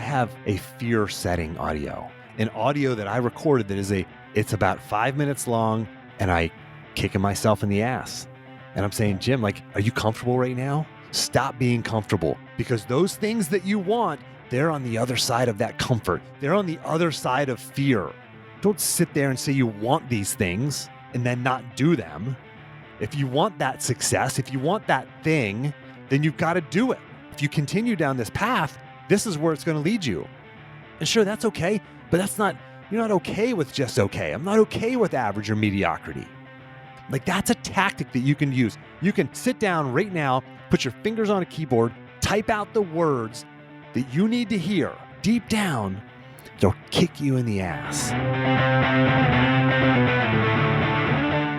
have a fear setting audio, an audio that I recorded that it's about 5 minutes long, and I kicking myself in the ass. And I'm saying, Jim, like, are you comfortable right now? Stop being comfortable, because those things that you want, they're on the other side of that comfort. They're on the other side of fear. Don't sit there and say you want these things and then not do them. If you want that success, if you want that thing, then you've got to do it. If you continue down this path, this is where it's going to lead you. And sure, that's okay, but you're not okay with just okay. I'm not okay with average or mediocrity. Like, that's a tactic that you can use. You can sit down right now, put your fingers on a keyboard, type out the words that you need to hear deep down. They'll kick you in the ass.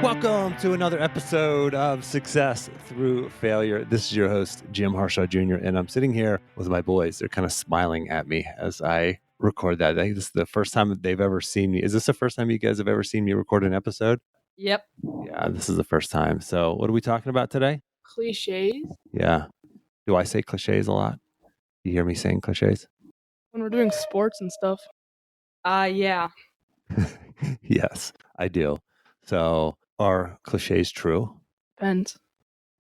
Welcome to another episode of Success Through Failure. This is your host, Jim Harshaw Jr., and I'm sitting here with my boys. They're kind of smiling at me as I record that. I think this is the first time that they've ever seen me. Is this the first time you guys have ever seen me record an episode? Yep. Yeah, this is the first time. So what are we talking about today? Cliches. Yeah. Do I say cliches a lot? You hear me saying cliches? When we're doing sports and stuff. Yeah. Yes, I do. So are cliches true? Depends.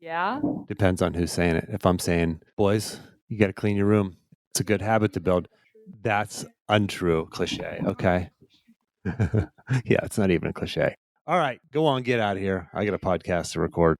Yeah. Depends on who's saying it. If I'm saying, boys, you got to clean your room, it's a good habit to build, that's untrue cliche. Okay. Yeah, it's not even a cliche. All right, go on, get out of here. I got a podcast to record.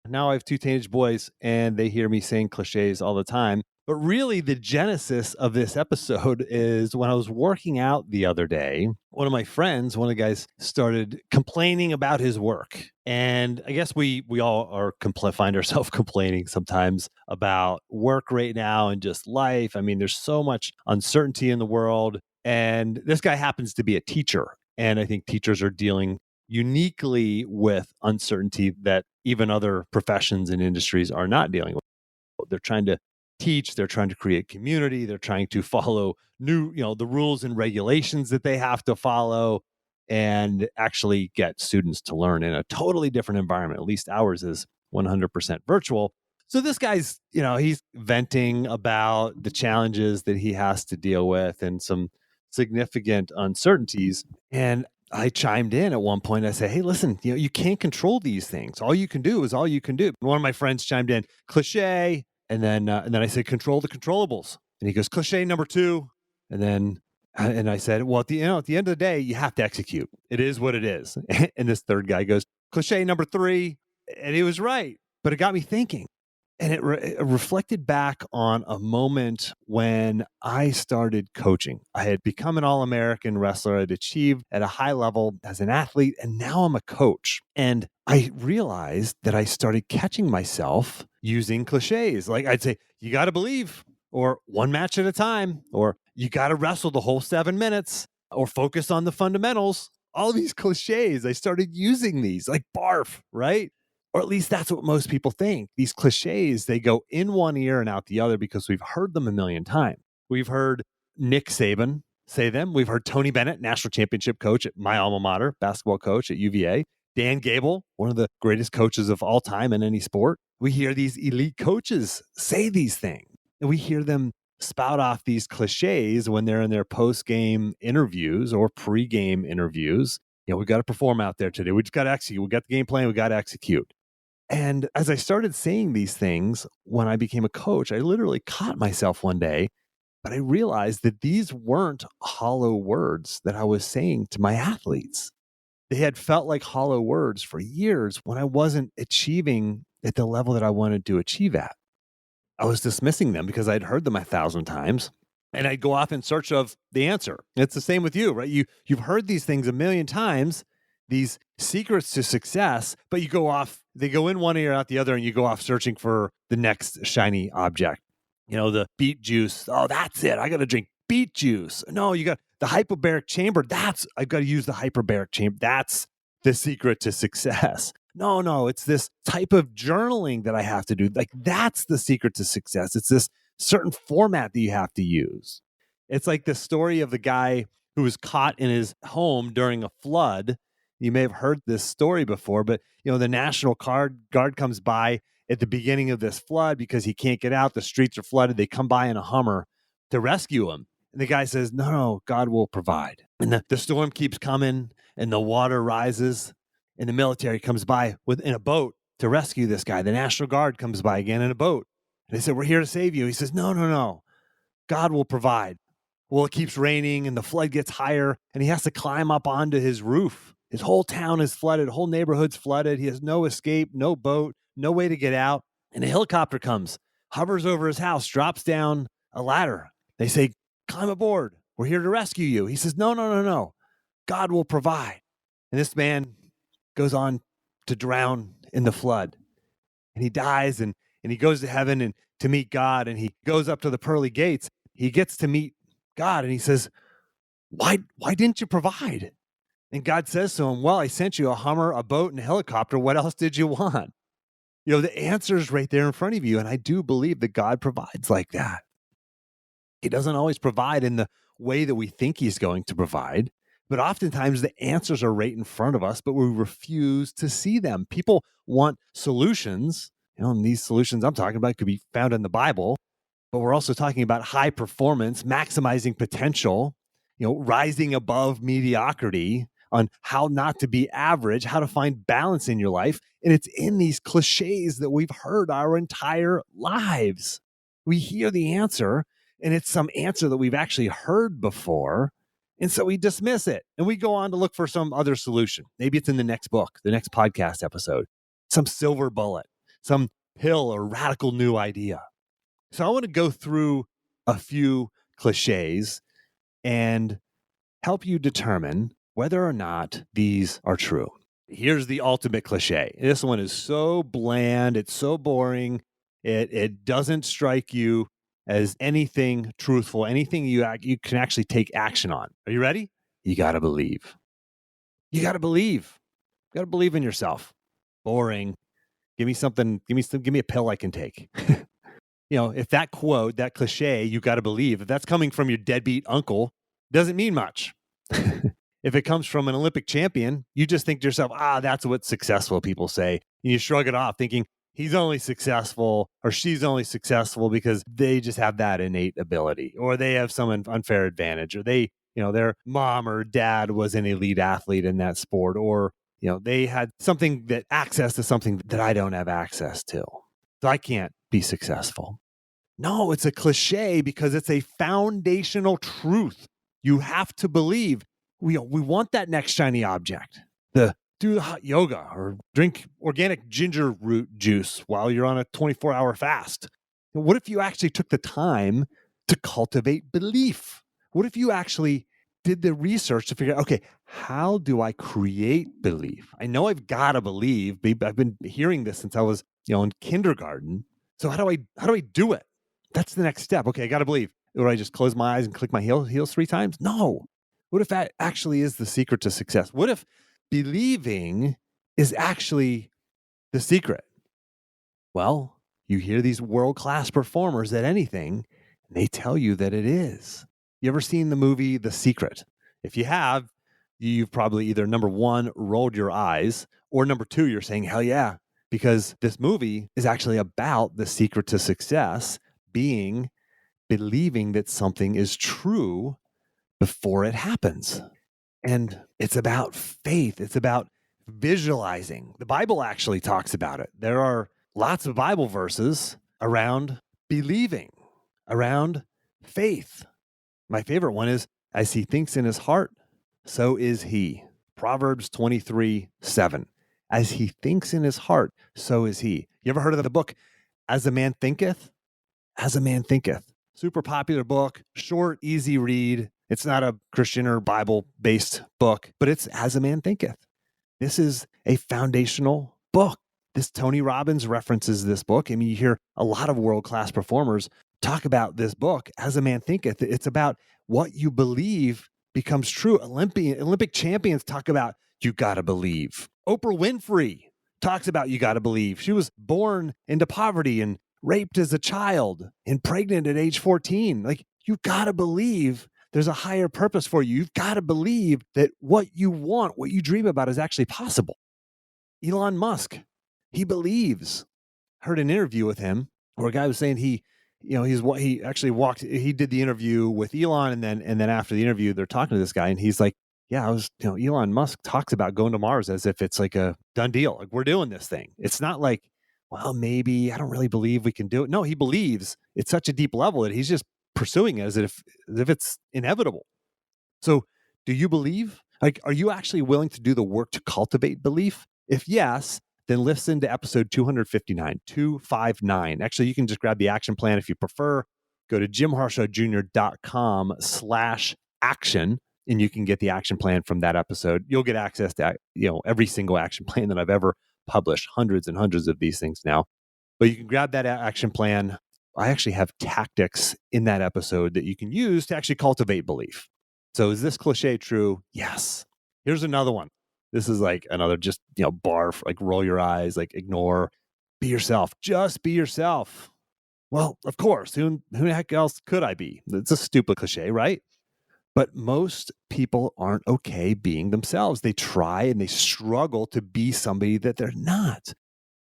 Now I have two teenage boys and they hear me saying cliches all the time. But really, the genesis of this episode is when I was working out the other day, one of my friends, one of the guys, started complaining about his work. And I guess we all find ourselves complaining sometimes about work right now and just life. I mean, there's so much uncertainty in the world. And this guy happens to be a teacher. And I think teachers are dealing uniquely with uncertainty that even other professions and industries are not dealing with. They're trying to teach, they're trying to create community, they're trying to follow the rules and regulations that they have to follow and actually get students to learn in a totally different environment. At least ours is 100% virtual. So this guy's, he's venting about the challenges that he has to deal with and some significant uncertainties. And I chimed in at one point. I said, hey, listen, you can't control these things. All you can do is all you can do. One of my friends chimed in, cliche. And then I said, control the controllables. And he goes, cliche number 2. And I said, well, at the end of the day, you have to execute. It is what it is. And this third guy goes, cliche number 3. And he was right. But it got me thinking. And it reflected back on a moment when I started coaching. I had become an All-American wrestler. I'd achieved at a high level as an athlete, and now I'm a coach. And I realized that I started catching myself using cliches. Like I'd say, you got to believe, or one match at a time, or you got to wrestle the whole 7 minutes, or focus on the fundamentals. All these cliches, I started using these like barf, right? Or at least that's what most people think. These cliches, they go in one ear and out the other because we've heard them a million times. We've heard Nick Saban say them. We've heard Tony Bennett, national championship coach at my alma mater, basketball coach at UVA. Dan Gable, one of the greatest coaches of all time in any sport. We hear these elite coaches say these things. And we hear them spout off these cliches when they're in their post-game interviews or pre-game interviews. We got to perform out there today. We just got to execute. We got the game plan. We got to execute. And as I started saying these things, when I became a coach, I literally caught myself one day, but I realized that these weren't hollow words that I was saying to my athletes. They had felt like hollow words for years when I wasn't achieving at the level that I wanted to achieve at. I was dismissing them because I'd heard them 1,000 times, and I'd go off in search of the answer. It's the same with you, right? You've heard these things a million times, these secrets to success, but you go off, they go in one ear, out the other, and you go off searching for the next shiny object. The beet juice. Oh, that's it. I got to drink beet juice. No, you got the hyperbaric chamber. I've got to use the hyperbaric chamber. That's the secret to success. No, it's this type of journaling that I have to do. Like, that's the secret to success. It's this certain format that you have to use. It's like the story of the guy who was caught in his home during a flood. You may have heard this story before, but the National Guard comes by at the beginning of this flood because he can't get out. The streets are flooded. They come by in a Hummer to rescue him. And the guy says, no, God will provide. And the storm keeps coming and the water rises and the military comes by in a boat to rescue this guy. The National Guard comes by again in a boat. And they said, we're here to save you. He says, no, God will provide. Well, it keeps raining and the flood gets higher and he has to climb up onto his roof. His whole town is flooded. Whole neighborhood's flooded. He has no escape, no boat, no way to get out. And a helicopter comes, hovers over his house, drops down a ladder. They say, climb aboard. We're here to rescue you. He says, no. God will provide. And this man goes on to drown in the flood. And he dies and he goes to heaven and to meet God. And he goes up to the pearly gates. He gets to meet God and he says, why didn't you provide? And God says to him, well, I sent you a Hummer, a boat, and a helicopter. What else did you want? The answer is right there in front of you. And I do believe that God provides like that. He doesn't always provide in the way that we think he's going to provide, but oftentimes the answers are right in front of us, but we refuse to see them. People want solutions, and these solutions I'm talking about could be found in the Bible, but we're also talking about high performance, maximizing potential, rising above mediocrity, on how not to be average, how to find balance in your life. And it's in these cliches that we've heard our entire lives. We hear the answer, and it's some answer that we've actually heard before. And so we dismiss it and we go on to look for some other solution. Maybe it's in the next book, the next podcast episode, some silver bullet, some pill or radical new idea. So I want to go through a few cliches and help you determine whether or not these are true. Here's the ultimate cliche. This one is so bland. It's so boring. It doesn't strike you as anything truthful, anything you can actually take action on. Are you ready? You got to believe. You got to believe. You got to believe in yourself. Boring. Give me something. Give me a pill I can take. If that quote, that cliche, you got to believe, if that's coming from your deadbeat uncle, doesn't mean much. If it comes from an Olympic champion, you just think to yourself, that's what successful people say. And you shrug it off thinking he's only successful or she's only successful because they just have that innate ability, or they have some unfair advantage, or they, their mom or dad was an elite athlete in that sport, or, they had something that access to something that I don't have access to. So I can't be successful. No, it's a cliche because it's a foundational truth. You have to believe. We want that next shiny object. Do the hot yoga or drink organic ginger root juice while you're on a 24-hour fast. What if you actually took the time to cultivate belief? What if you actually did the research to figure out, okay, how do I create belief? I know I've got to believe. I've been hearing this since I was, in kindergarten. So how do I do it? That's the next step. Okay, I got to believe. Or I just close my eyes and click my heels 3 times? No. What if that actually is the secret to success? What if believing is actually the secret? Well, you hear these world-class performers at anything, and they tell you that it is. You ever seen the movie The Secret? If you have, you've probably either number 1, rolled your eyes, or number 2, you're saying, hell yeah, because this movie is actually about the secret to success being believing that something is true before it happens. And it's about faith. It's about visualizing. The Bible actually talks about it. There are lots of Bible verses around believing, around faith. My favorite one is, as he thinks in his heart, so is he. Proverbs 23:7. As he thinks in his heart, so is he. You ever heard of the book, As a Man Thinketh? As a Man Thinketh. Super popular book, short, easy read. It's not a Christian or Bible-based book, but it's As a Man Thinketh. This is a foundational book. This Tony Robbins references this book. I mean, you hear a lot of world-class performers talk about this book, As a Man Thinketh. It's about what you believe becomes true. Olympic champions talk about you got to believe. Oprah Winfrey talks about you got to believe. She was born into poverty and raped as a child and pregnant at age 14. Like, you got to believe there's a higher purpose for you. You've got to believe that what you want, what you dream about is actually possible. Elon Musk, he believes. I heard an interview with him where a guy was saying he he actually he did the interview with Elon, and then after the interview, they're talking to this guy, and he's like, yeah, Elon Musk talks about going to Mars as if it's like a done deal. Like, we're doing this thing. It's not like, well, maybe I don't really believe we can do it. No, he believes it's such a deep level that he's just pursuing it as if it's inevitable. So, do you believe? Like, are you actually willing to do the work to cultivate belief? If yes, then listen to episode 259. Actually, you can just grab the action plan if you prefer. Go to jimharshawjr.com/action, and you can get the action plan from that episode. You'll get access to, every single action plan that I've ever published, hundreds and hundreds of these things now. But you can grab that action plan. I actually have tactics in that episode that you can use to actually cultivate belief. So is this cliche true? Yes. Here's another one. This is like another just, barf, like roll your eyes, like ignore, be yourself, just be yourself. Well, of course, who the heck else could I be? It's a stupid cliche, right? But most people aren't okay being themselves. They try and they struggle to be somebody that they're not.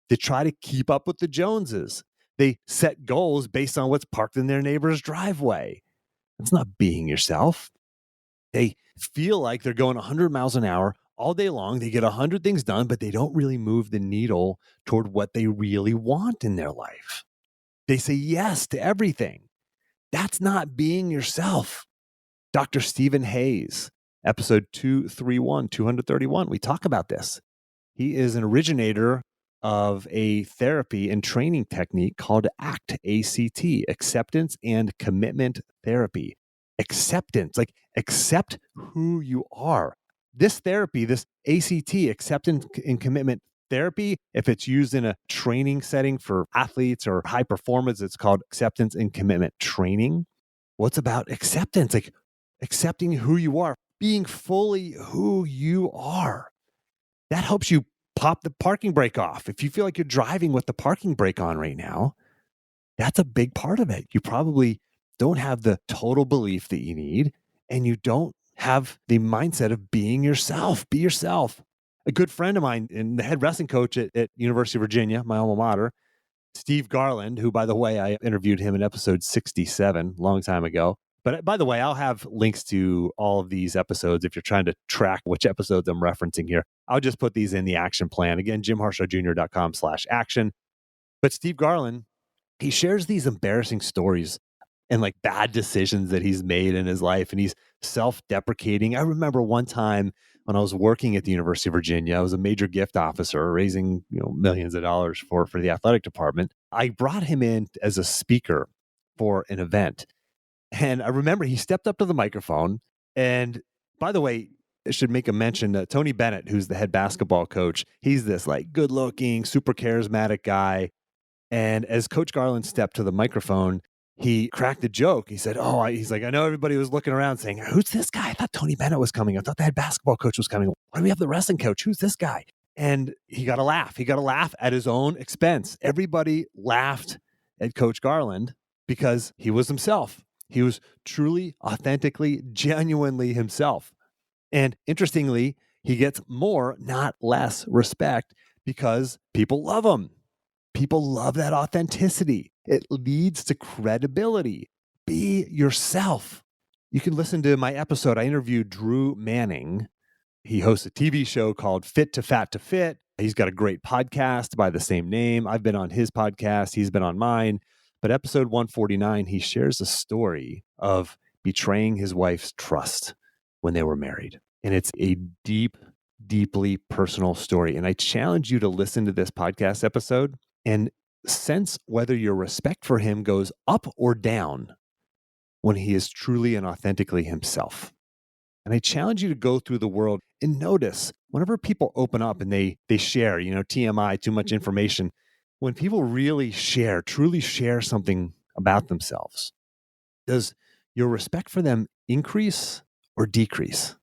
They try to keep up with the Joneses. They set goals based on what's parked in their neighbor's driveway. That's not being yourself. They feel like they're going 100 miles an hour all day long. They get 100 things done, but they don't really move the needle toward what they really want in their life. They say yes to everything. That's not being yourself. Dr. Stephen Hayes, episode 231, we talk about this. He is an originator of a therapy and training technique called ACT, A-C-T, acceptance and commitment therapy. Acceptance, like accept who you are. This therapy, this ACT, acceptance and commitment therapy, if it's used in a training setting for athletes or high performance, it's called acceptance and commitment training. What's about acceptance? Like accepting who you are, being fully who you are. That helps you pop the parking brake off. If you feel like you're driving with the parking brake on right now, that's a big part of it. You probably don't have the total belief that you need, and you don't have the mindset of being yourself. Be yourself. A good friend of mine and the head wrestling coach at University of Virginia, my alma mater, Steve Garland, who, by the way, I interviewed him in episode 67, long time ago. But by the way, I'll have links to all of these episodes if you're trying to track which episodes I'm referencing here. I'll just put these in the action plan. Again, jimharshawjr.com/action. But Steve Garland, he shares these embarrassing stories and like bad decisions that he's made in his life. And he's self-deprecating. I remember one time when I was working at the University of Virginia, I was a major gift officer raising, millions of dollars for the athletic department. I brought him in as a speaker for an event. And I remember he stepped up to the microphone. And by the way, I should make a mention that Tony Bennett, who's the head basketball coach, he's this like good looking, super charismatic guy. And as Coach Garland stepped to the microphone, he cracked a joke. He said, he's like, I know everybody was looking around saying, who's this guy? I thought Tony Bennett was coming. I thought the head basketball coach was coming. Why do we have the wrestling coach? Who's this guy? And he got a laugh. He got a laugh at his own expense. Everybody laughed at Coach Garland because he was himself. He was truly, authentically, genuinely himself. And interestingly, he gets more, not less respect because people love him. People love that authenticity. It leads to credibility. Be yourself. You can listen to my episode. I interviewed Drew Manning. He hosts a TV show called Fit to Fat to Fit. He's got a great podcast by the same name. I've been on his podcast. He's been on mine. But episode 149, he shares a story of betraying his wife's trust when they were married. And it's a deeply personal story. And I challenge you to listen to this podcast episode and sense whether your respect for him goes up or down when he is truly and authentically himself. And I challenge you to go through the world and notice whenever people open up and they share, TMI, too much information, when people really share, truly share something about themselves, does your respect for them increase or decrease?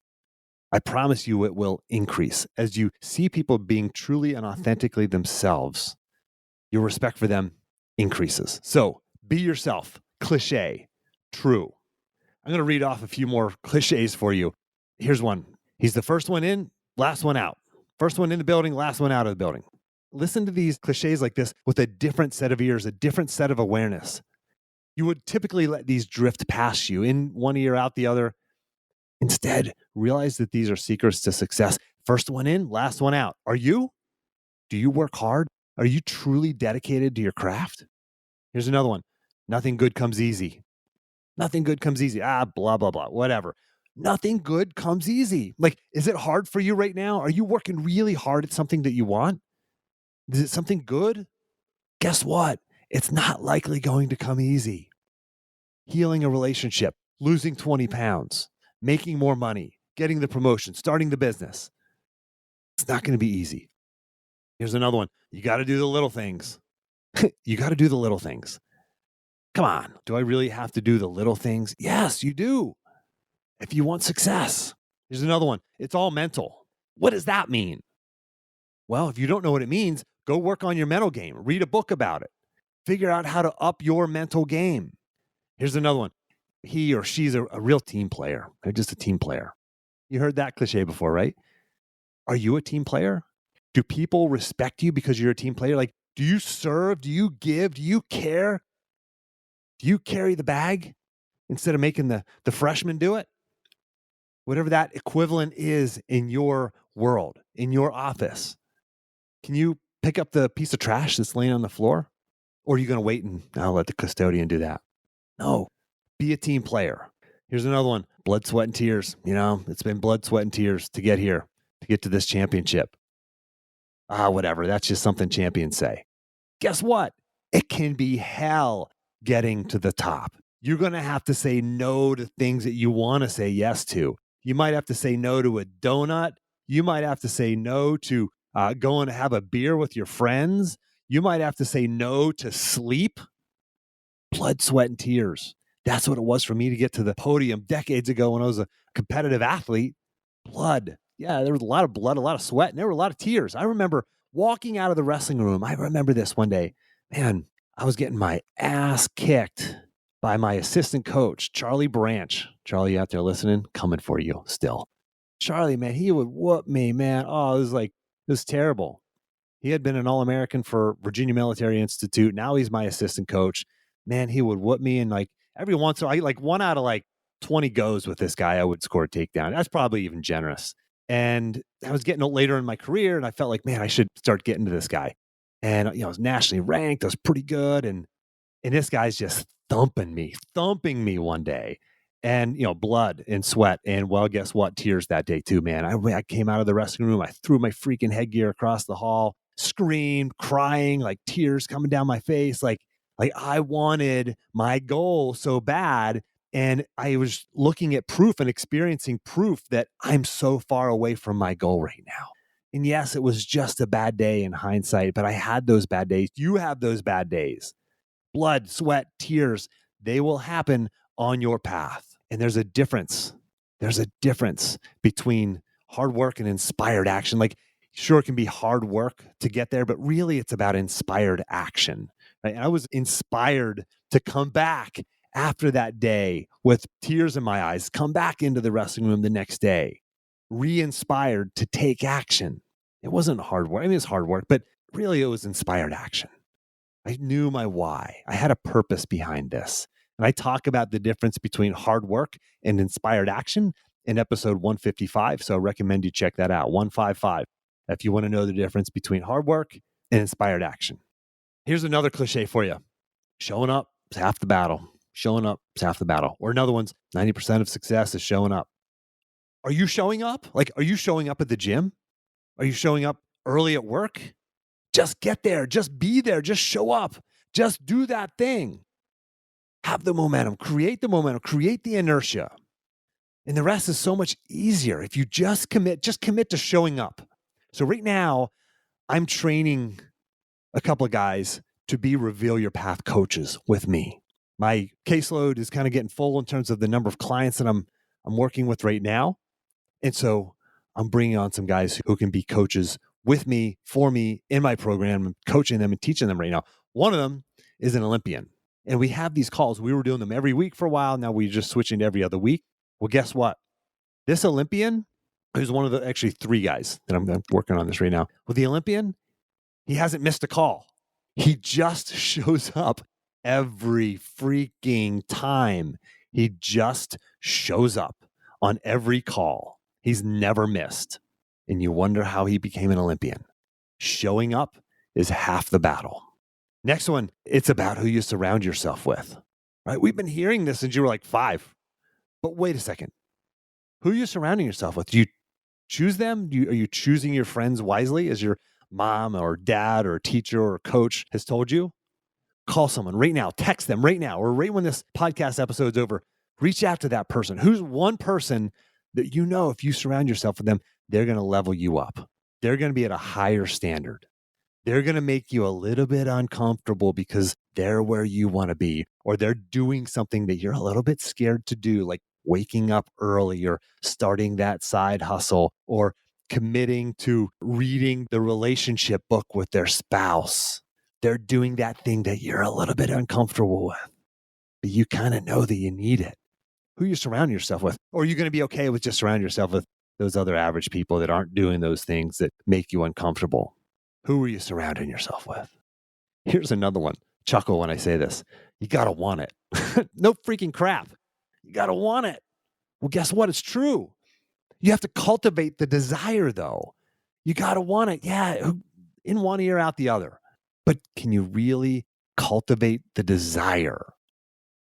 I promise you it will increase. As you see people being truly and authentically themselves, your respect for them increases. So be yourself. Cliche. True. I'm going to read off a few more cliches for you. Here's one. He's the first one in, last one out. First one in the building, last one out of the building. Listen to these cliches like this with a different set of ears, a different set of awareness. You would typically let these drift past you in one ear, out the other. Instead, realize that these are secrets to success. First one in, last one out. Are you? Do you work hard? Are you truly dedicated to your craft? Here's another one. Nothing good comes easy. Nothing good comes easy. Blah, blah, blah, whatever. Nothing good comes easy. Like, is it hard for you right now? Are you working really hard at something that you want? Is it something good? Guess what? It's not likely going to come easy. Healing a relationship, losing 20 pounds, making more money, getting the promotion, starting the business. It's not going to be easy. Here's another one. You got to do the little things. You got to do the little things. Come on. Do I really have to do the little things? Yes, you do. If you want success. Here's another one. It's all mental. What does that mean? Well, if you don't know what it means, go work on your mental game. Read a book about it. Figure out how to up your mental game. Here's another one. He or she's a real team player. They're just a team player. You heard that cliche before, right? Are you a team player? Do people respect you because you're a team player? Like, do you serve? Do you give? Do you care? Do you carry the bag instead of making the freshman do it? Whatever that equivalent is in your world, in your office. Can you pick up the piece of trash that's laying on the floor? Or are you going to wait and I'll let the custodian do that? No, be a team player. Here's another one. Blood, sweat, and tears. You know, it's been blood, sweat, and tears to get here, to get to this championship. Whatever. That's just something champions say. Guess what? It can be hell getting to the top. You're going to have to say no to things that you want to say yes to. You might have to say no to a donut. You might have to say no to going to have a beer with your friends. You might have to say no to sleep. Blood, sweat, and tears. That's what it was for me to get to the podium decades ago when I was a competitive athlete. Blood. Yeah, there was a lot of blood, a lot of sweat, and there were a lot of tears. I remember walking out of the wrestling room. I remember this one day. Man, I was getting my ass kicked by my assistant coach, Charlie Branch. Charlie, out there listening, coming for you still. Charlie, man, he would whoop me, man. Oh, it was terrible. He had been an All-American for Virginia Military Institute. Now he's my assistant coach. Man, he would whoop me. And like every once in a while, like one out of like 20 goes with this guy, I would score a takedown. That's probably even generous. And I was getting later in my career and I felt like, man, I should start getting to this guy. And, you know, I was nationally ranked. I was pretty good. And this guy's just thumping me one day. And, you know, blood and sweat. And well, guess what? Tears that day too, man. I came out of the wrestling room. I threw my freaking headgear across the hall, screamed, crying, like tears coming down my face. Like I wanted my goal so bad. And I was looking at proof and experiencing proof that I'm so far away from my goal right now. And yes, it was just a bad day in hindsight, but I had those bad days. You have those bad days. Blood, sweat, tears, they will happen on your path. And there's a difference. There's a difference between hard work and inspired action. Like, sure, it can be hard work to get there, but really it's about inspired action. Right? And I was inspired to come back after that day with tears in my eyes, come back into the wrestling room the next day, re-inspired to take action. It wasn't hard work. I mean, it's hard work, but really it was inspired action. I knew my why. I had a purpose behind this. And I talk about the difference between hard work and inspired action in episode 155. So I recommend you check that out, 155, if you want to know the difference between hard work and inspired action. Here's another cliche for you. Showing up is half the battle. Showing up is half the battle. Or another one's 90% of success is showing up. Are you showing up? Like, are you showing up at the gym? Are you showing up early at work? Just get there. Just be there. Just show up. Just do that thing. Have the momentum. Create the momentum. Create the inertia. And the rest is so much easier if you just commit to showing up. So right now, I'm training a couple of guys to be Reveal Your Path coaches with me. My caseload is kind of getting full in terms of the number of clients that I'm working with right now. And so I'm bringing on some guys who can be coaches with me, for me, in my program, and coaching them and teaching them right now. One of them is an Olympian. And we have these calls. We were doing them every week for a while. Now we're just switching to every other week. Well, guess what? This Olympian, who's one of the actually three guys that I'm working on this right now. With the Olympian, he hasn't missed a call. He just shows up every freaking time. He just shows up on every call. He's never missed. And you wonder how he became an Olympian. Showing up is half the battle. Next one, it's about who you surround yourself with, right? We've been hearing this since you were like 5. But wait a second. Who are you surrounding yourself with? Do you choose them? Are you choosing your friends wisely, as your mom or dad or teacher or coach has told you? Call someone right now, text them right now, or right when this podcast episode's over, reach out to that person. Who's one person that you know if you surround yourself with them, they're going to level you up. They're going to be at a higher standard. They're going to make you a little bit uncomfortable because they're where you want to be, or they're doing something that you're a little bit scared to do, like waking up early or starting that side hustle or committing to reading the relationship book with their spouse. They're doing that thing that you're a little bit uncomfortable with, but you kind of know that you need it. Who you surround yourself with? Or are you going to be okay with just surrounding yourself with those other average people that aren't doing those things that make you uncomfortable? Who are you surrounding yourself with? Here's another one. Chuckle when I say this. You got to want it. No freaking crap. You got to want it. Well, guess what? It's true. You have to cultivate the desire, though. You got to want it. Yeah, in one ear, out the other. But can you really cultivate the desire?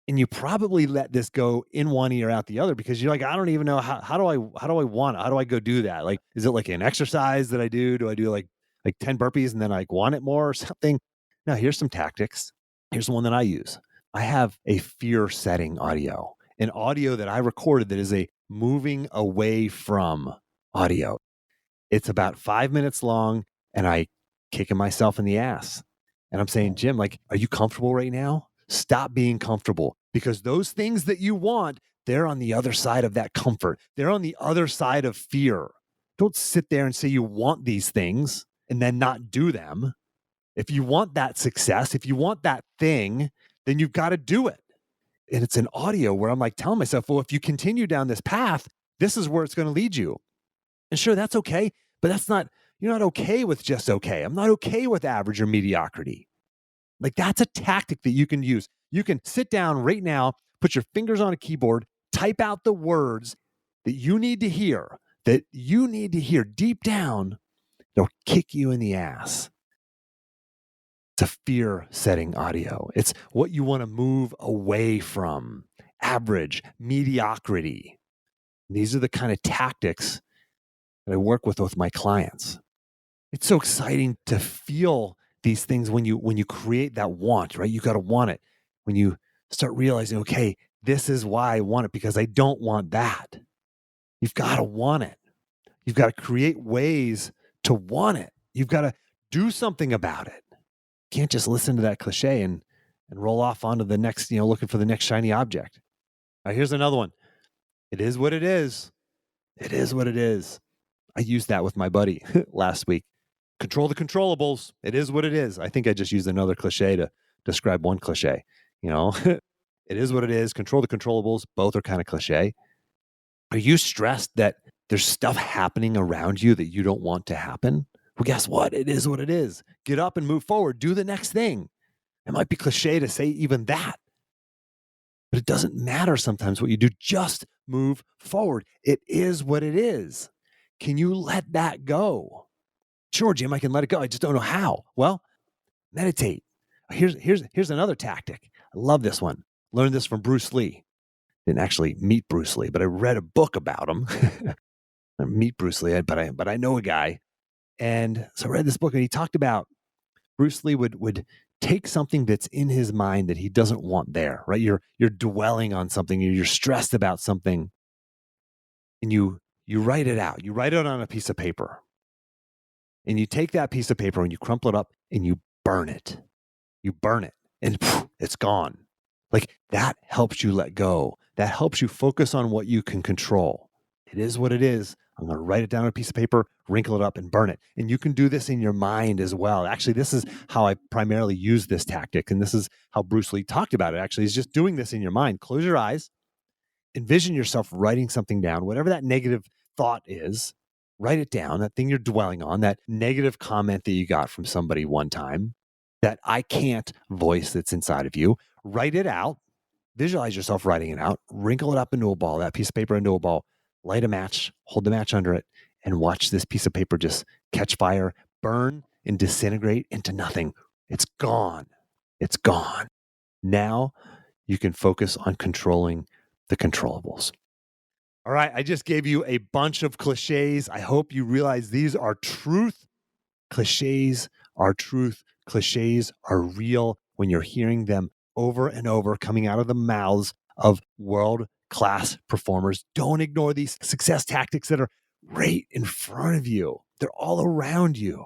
And you probably let this go in one ear, out the other, because you're like, I don't even know how do I want it? How do I go do that? Like, is it like an exercise that I do? Do I do like 10 burpees and then I want it more or something? Now, here's some tactics. Here's one that I use. I have a fear setting audio, an audio that I recorded that is a moving away from audio. It's about 5 minutes long and I kicking myself in the ass. And I'm saying, Jim, like, are you comfortable right now? Stop being comfortable, because those things that you want, they're on the other side of that comfort. They're on the other side of fear. Don't sit there and say you want these things and then not do them. If you want that success, if you want that thing, then you've got to do it. And it's an audio where I'm like telling myself, well, if you continue down this path, this is where it's going to lead you. And sure, that's okay, but you're not okay with just okay. I'm not okay with average or mediocrity. Like, that's a tactic that you can use. You can sit down right now, put your fingers on a keyboard, type out the words that you need to hear deep down. They'll kick you in the ass. It's a fear setting audio. It's what you want to move away from: average, mediocrity. These are the kind of tactics that I work with my clients. It's so exciting to feel these things when you create that want, right? You got to want it. When you start realizing, okay, this is why I want it, because I don't want that. You've got to want it. You've got to create ways to want it. You've got to do something about it. You can't just listen to that cliche and roll off onto the next, looking for the next shiny object. All right, here's another one. It is what it is. It is what it is. I used that with my buddy last week. Control the controllables. It is what it is. I think I just used another cliche to describe one cliche. It is what it is. Control the controllables. Both are kind of cliche. Are you stressed that there's stuff happening around you that you don't want to happen? Well, guess what? It is what it is. Get up and move forward. Do the next thing. It might be cliche to say even that, but it doesn't matter sometimes what you do. Just move forward. It is what it is. Can you let that go? Sure, Jim, I can let it go. I just don't know how. Well, meditate. Here's another tactic. I love this one. Learned this from Bruce Lee. Didn't actually meet Bruce Lee, but I read a book about him. I didn't meet Bruce Lee, but I know a guy. And so I read this book, and he talked about Bruce Lee would take something that's in his mind that he doesn't want there, right? You're dwelling on something, you're stressed about something, and you write it out. You write it on a piece of paper. And you take that piece of paper and you crumple it up and you burn it. You burn it and it's gone. Like, that helps you let go. That helps you focus on what you can control. It is what it is. I'm going to write it down on a piece of paper, wrinkle it up, and burn it. And you can do this in your mind as well. Actually, this is how I primarily use this tactic. And this is how Bruce Lee talked about it, actually, is just doing this in your mind. Close your eyes. Envision yourself writing something down, whatever that negative thought is. Write it down, that thing you're dwelling on, that negative comment that you got from somebody one time. that I can't voice that's inside of you. Write it out. Visualize yourself writing it out. Wrinkle it up into a ball, that piece of paper into a ball. Light a match, hold the match under it, and watch this piece of paper just catch fire, burn, and disintegrate into nothing. It's gone. It's gone. Now you can focus on controlling the controllables. All right, I just gave you a bunch of cliches. I hope you realize these are truth. Cliches are truth. Cliches are real when you're hearing them over and over coming out of the mouths of world-class performers. Don't ignore these success tactics that are right in front of you. They're all around you.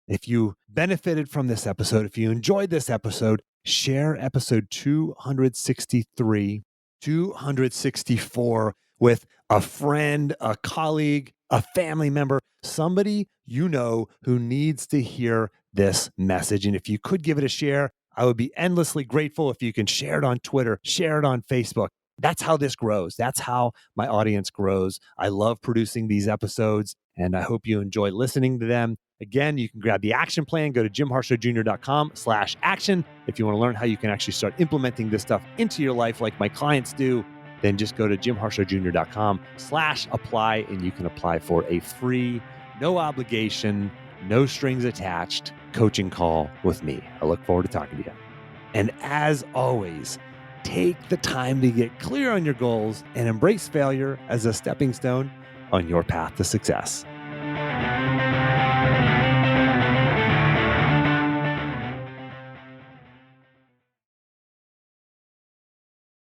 If you benefited from this episode, if you enjoyed this episode, share episode 263, 264 with a friend, a colleague, a family member, somebody you know who needs to hear this message. And if you could give it a share, I would be endlessly grateful if you can share it on Twitter, share it on Facebook. That's how this grows. That's how my audience grows. I love producing these episodes, and I hope you enjoy listening to them. Again, you can grab the action plan. Go to jimharshawjr.com/action. If you want to learn how you can actually start implementing this stuff into your life like my clients do, then just go to jimharshawjr.com/apply, and you can apply for a free, no obligation, no strings attached coaching call with me. I look forward to talking to you. And as always, take the time to get clear on your goals and embrace failure as a stepping stone on your path to success.